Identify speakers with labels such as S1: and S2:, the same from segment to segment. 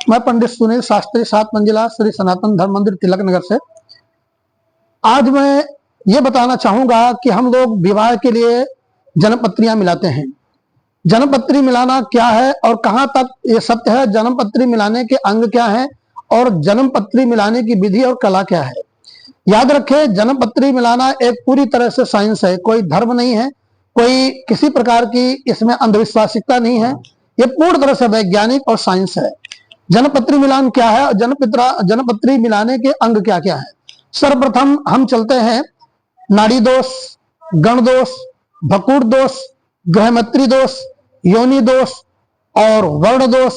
S1: मैं पंडित सुनील शास्त्री, 7 मंजिला श्री सनातन धर्म मंदिर तिलक नगर से। आज मैं ये बताना चाहूंगा कि हम लोग विवाह के लिए जन्मपत्रियां मिलाते हैं। जन्मपत्री मिलाना क्या है और कहां तक ये सत्य है, जन्मपत्री मिलाने के अंग क्या है और जन्मपत्री मिलाने की विधि और कला क्या है। याद रखें, जन्मपत्री मिलाना एक पूरी तरह से साइंस है, कोई धर्म नहीं है, कोई किसी प्रकार की इसमें अंधविश्वासिकता नहीं है, ये पूर्ण तरह से वैज्ञानिक और साइंस है। जन्मपत्री मिलान क्या है और जन्मपत्री मिलाने के अंग क्या क्या है। सर्वप्रथम हम चलते हैं नाड़ी दोष, गण दोष, भकूट दोष, ग्रहमत्री दोष, योनि दोष और वर्ण दोष,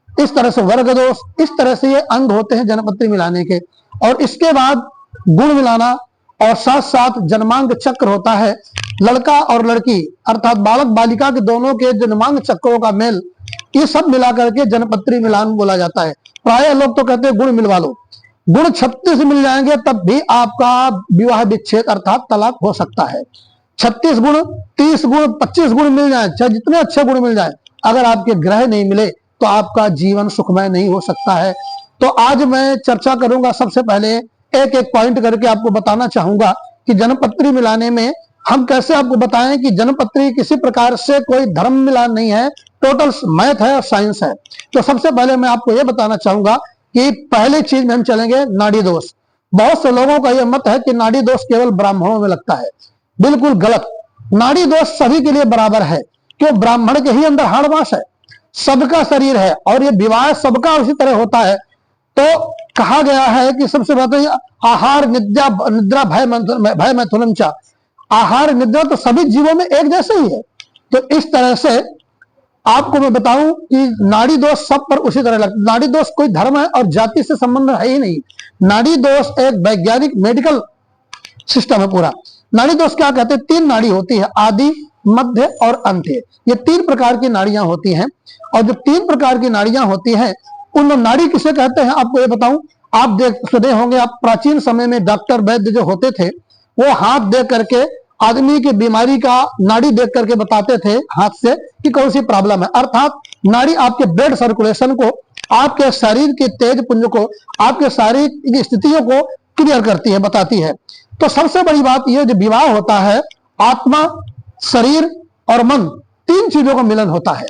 S1: इस तरह से वर्ग दोष, इस तरह से ये अंग होते हैं जन्मपत्री मिलाने के। और इसके बाद गुण मिलाना और साथ साथ जन्मांग चक्र होता है। लड़का और लड़की अर्थात बालक बालिका के दोनों के जन्मांग चक्रों का मेल, ये सब मिला करके जन्मपत्री मिलान बोला जाता है। प्राय लोग तो कहते हैं गुण मिलवा लो। गुण 36 मिल जाएंगे तब भी आपका विवाह विच्छेद अर्थात तलाक हो सकता है। 36 गुण, 30 गुण, 25 गुण मिल जाए, चाहे जितने अच्छे गुण मिल जाए, अगर आपके ग्रह नहीं मिले तो आपका जीवन सुखमय नहीं हो सकता है। तो आज मैं चर्चा करूंगा, सबसे पहले एक एक पॉइंट करके आपको बताना चाहूंगा कि जन्मपत्री मिलाने में हम कैसे आपको बताएं कि जन्मपत्री किसी प्रकार से कोई धर्म मिलान नहीं है, टोटल मैथ है और साइंस है। तो सबसे पहले मैं आपको यह बताना चाहूंगा कि पहले चीज में हम चलेंगे नाड़ी दोष। बहुत से लोगों का यह मत है कि नाड़ी दोष केवल ब्राह्मणों में लगता है, बिल्कुल गलत। नाड़ी दोष सभी के लिए बराबर है, क्यों? ब्राह्मण के ही अंदर हाड़मास है, सबका शरीर है और ये विवाह सबका उसी तरह होता है। तो कहा गया है कि सबसे पहले आहार निद्रा भय मैथुनम चा, आहार निद्रा तो सभी जीवों में एक जैसे ही है। तो इस तरह से आपको मैं बताऊं कि नाड़ी दोष सब पर उसी तरह लगता है। नाड़ी दोष कोई धर्म है और जाति से संबंध है ही नहीं। नाड़ी दोष एक वैज्ञानिक मेडिकल सिस्टम है पूरा। नाड़ी दोष क्या कहते हैं? 3 नाड़ी होती है, आदि, मध्य और अंत्य। ये 3 प्रकार की नाड़ियां होती हैं और जो 3 प्रकार की नाड़ियां होती हैं उन नाड़ी किसे कहते हैं आपको ये बताऊं। आप देख सुने होंगे, आप प्राचीन समय में डॉक्टर वैद्य जो होते थे वो हाथ देख करके आदमी की बीमारी का नाड़ी देख करके बताते थे हाथ से कि कौन सी प्रॉब्लम है। अर्थात नाड़ी आपके ब्लड सर्कुलेशन को, आपके शरीर के तेज पुंज को, आपके शारीरिक स्थितियों को क्लियर करती है, बताती है। तो सबसे बड़ी बात यह जो विवाह होता है, आत्मा, शरीर और मन 3 चीजों का मिलन होता है।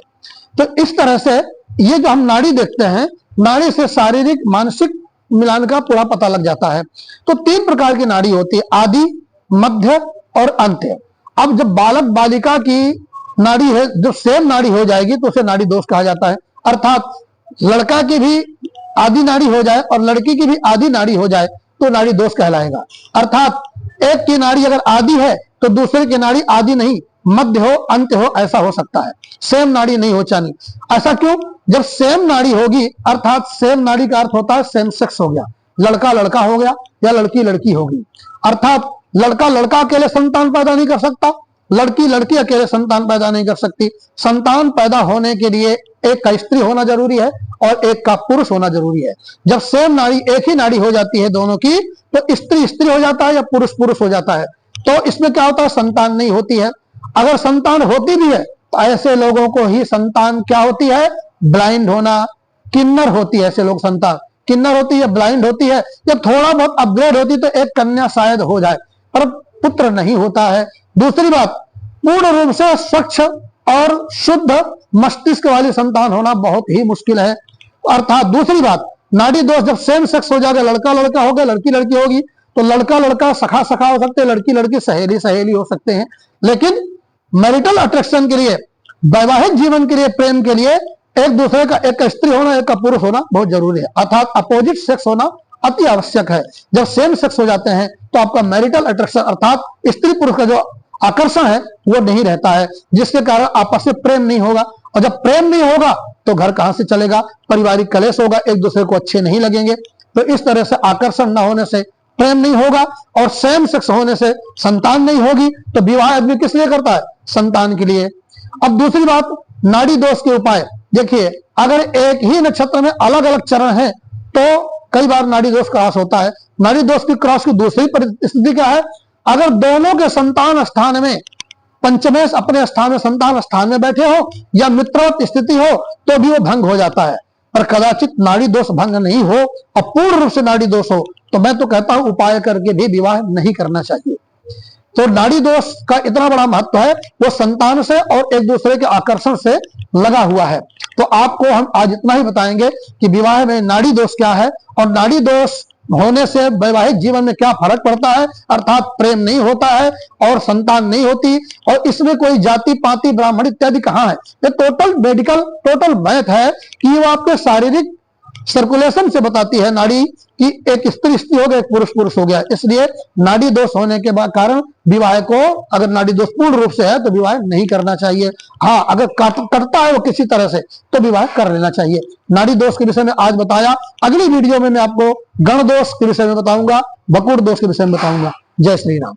S1: तो इस तरह से ये जो हम नाड़ी देखते हैं, नाड़ी से शारीरिक मानसिक मिलन का पूरा पता लग जाता है। तो 3 प्रकार की नाड़ी होती है, आदि, मध्य और अंत्य। अब जब बालक बालिका की नाड़ी है जो सेम नाड़ी हो जाएगी तो उसे नाड़ी दोष कहा जाता है। अर्थात लड़का की भी आदि नाड़ी हो जाए और लड़की की भी आदि नाड़ी हो जाए तो नाड़ी दोष कहलाएगा। अर्थात एक की नाड़ी अगर आदि है तो दूसरे की नाड़ी आदि नहीं, मध्य हो, अंत्य हो, ऐसा हो सकता है। सेम नाड़ी नहीं हो चानी। ऐसा क्यों? जब सेम नाड़ी होगी, अर्थात सेम नाड़ी का अर्थ होता है सेम सेक्स हो गया, लड़का लड़का हो गया या लड़की लड़की होगी। अर्थात लड़का लड़का अकेले संतान पैदा नहीं कर सकता, लड़की लड़की अकेले संतान पैदा नहीं कर सकती। संतान पैदा होने के लिए एक का स्त्री होना जरूरी है और एक का पुरुष होना जरूरी है। जब सेम नाड़ी, एक ही नाड़ी हो जाती है दोनों की, तो स्त्री स्त्री हो जाता है या पुरुष पुरुष हो जाता है। तो इसमें क्या होता है? संतान नहीं होती है। अगर संतान होती भी है तो ऐसे लोगों को ही संतान क्या होती है? ब्लाइंड होना, किन्नर होती है। ऐसे लोग संतान किन्नर होती है, ब्लाइंड होती है, या थोड़ा बहुत अपग्रेड होती तो एक कन्या शायद हो जाए, पर पुत्र नहीं होता है। दूसरी बात, पूर्ण रूप से स्वच्छ और शुद्ध मस्तिष्क वाली संतान होना बहुत ही मुश्किल है। अर्थात दूसरी बात, नाड़ी दोष जब सेम सेक्स हो जाएगा, लड़का लड़का हो गया, लड़की लड़की होगी, तो लड़का लड़का सखा सखा हो सकते हैं, लड़की लड़की सहेली सहेली हो सकते हैं। लेकिन मैरिटल अट्रैक्शन के लिए, वैवाहिक जीवन के लिए, प्रेम के लिए एक दूसरे का, एक का स्त्री होना एक का पुरुष होना बहुत जरूरी है। अर्थात अपोजिट सेक्स होना अति आवश्यक है। जब सेम सेक्स हो जाते हैं तो आपका मैरिटल अट्रैक्शन अर्थात स्त्री पुरुष का जो आकर्षण है वो नहीं रहता है, जिसके कारण आपस में प्रेम नहीं होगा। और जब प्रेम नहीं होगा तो घर कहां से चलेगा? पारिवारिक कलेश होगा, एक दूसरे को अच्छे नहीं लगेंगे। तो इस तरह से आकर्षण न होने से प्रेम नहीं होगा और सेम सेक्स होने से संतान नहीं होगी। तो विवाह आदमी किस लिए करता है? संतान के लिए। अब दूसरी बात, नाड़ी दोष के उपाय देखिए। अगर एक ही नक्षत्र में अलग अलग चरण है तो कई बार नाड़ी दोष क्रॉस होता है। नाड़ी दोष की क्रॉस की दूसरी परिस्थिति क्या है? अगर दोनों के संतान स्थान में, पंचमे अपने स्थान में, संतान स्थान में बैठे हो या मित्रवत स्थिति हो तो भी वो भंग हो जाता है। पर कदाचित नाड़ी दोष भंग नहीं हो और पूर्ण रूप से नाड़ी दोष हो, तो मैं तो कहता हूं उपाय करके भी विवाह नहीं करना चाहिए। तो नाड़ी दोष का इतना बड़ा महत्व है, वो संतान से और एक दूसरे के आकर्षण से लगा हुआ है। तो आपको हम आज इतना ही बताएंगे कि विवाह में नाड़ी दोष क्या है और नाड़ी दोष होने से वैवाहिक जीवन में क्या फर्क पड़ता है, अर्थात प्रेम नहीं होता है और संतान नहीं होती, और इसमें कोई जाति पाति ब्राह्मण इत्यादि कहाँ है। ये टोटल मेडिकल टोटल मैथ है कि वो आपके शारीरिक सर्कुलेशन से बताती है नाड़ी कि एक स्त्री स्त्री हो गया, एक पुरुष पुरुष हो गया। इसलिए नाड़ी दोष होने के कारण विवाह को, अगर नाड़ी दोष पूर्ण रूप से है तो विवाह नहीं करना चाहिए। हाँ, अगर कटता है वो किसी तरह से तो विवाह कर लेना चाहिए। नाड़ी दोष के विषय में आज बताया। अगली वीडियो में मैं आपको गण दोष के विषय में बताऊंगा, बकुड़ दोष के विषय में बताऊंगा। जय श्री राम।